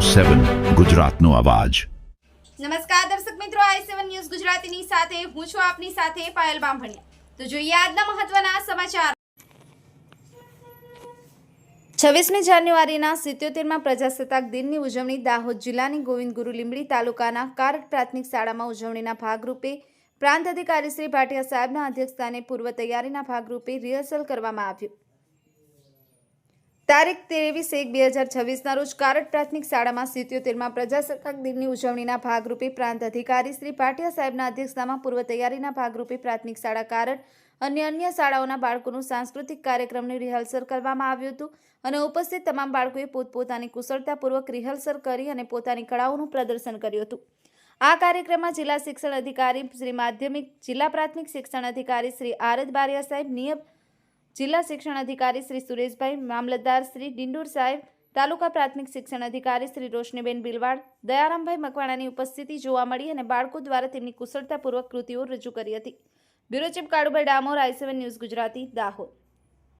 7 ગુજરાતનો અવાજ। નમસ્કાર દર્શક મિત્રો, i7 ન્યૂઝ ગુજરાતીની સાથે હું છું આપની સાથે પાયલ બામભણિયા। તો જોઈએ આજના મહત્વના સમાચાર। 26મી જાન્યુઆરીના 77મા પ્રજાસત્તાક દિનની ઉજવણી દાહોદ જિલ્લાની ગોવિંદ ગુરુ લીંબડી તાલુકાના કારટ પ્રાથમિક શાળામાં ઉજવણીના ભાગરૂપે પ્રાંત અધિકારી શ્રી ભાટિયા સાહેબના અધ્યક્ષસ્થાને પૂર્વ તૈયારીના ભાગરૂપે રિહર્સલ કરવામાં આવ્યું। તારીખ 23/1/2026ના રોજ કારટ પ્રાથમિક શાળામાં 77મા પ્રજાસત્તાક દિનની ઉજવણીના ભાગરૂપે પ્રાંત અધિકારી શ્રી ભાટિયા સાહેબના અધ્યક્ષતામાં પૂર્વ તૈયારીના ભાગરૂપે પ્રાથમિક શાળા કારટ અને અન્ય શાળાઓના બાળકોનું સાંસ્કૃતિક કાર્યક્રમનું રિહર્સલ કરવામાં આવ્યું હતું અને ઉપસ્થિત તમામ બાળકોએ પોતપોતાની કુશળતાપૂર્વક રિહર્સલ કરી અને પોતાની કળાઓનું પ્રદર્શન કર્યું હતું। આ કાર્યક્રમમાં જિલ્લા શિક્ષણ અધિકારી શ્રી માધ્યમિક, જિલ્લા પ્રાથમિક શિક્ષણ અધિકારી શ્રી આરદ બારિયા સાહેબ, નિયમ જિલ્લા શિક્ષણ અધિકારી શ્રી સુરેશભાઈ, મામલતદાર શ્રી ડિંડોર સાહેબ, તાલુકા પ્રાથમિક શિક્ષણ અધિકારી શ્રી રોશનીબેન બિલવાડ, દયારામભાઈ મકવાણાની ઉપસ્થિતિ જોવા મળી અને બાળકો દ્વારા તેમની કુશળતાપૂર્વક કૃતિઓ રજૂ કરી હતી। Bureau chief Kalubhai Damor, i7 news Gujarati, Dahod.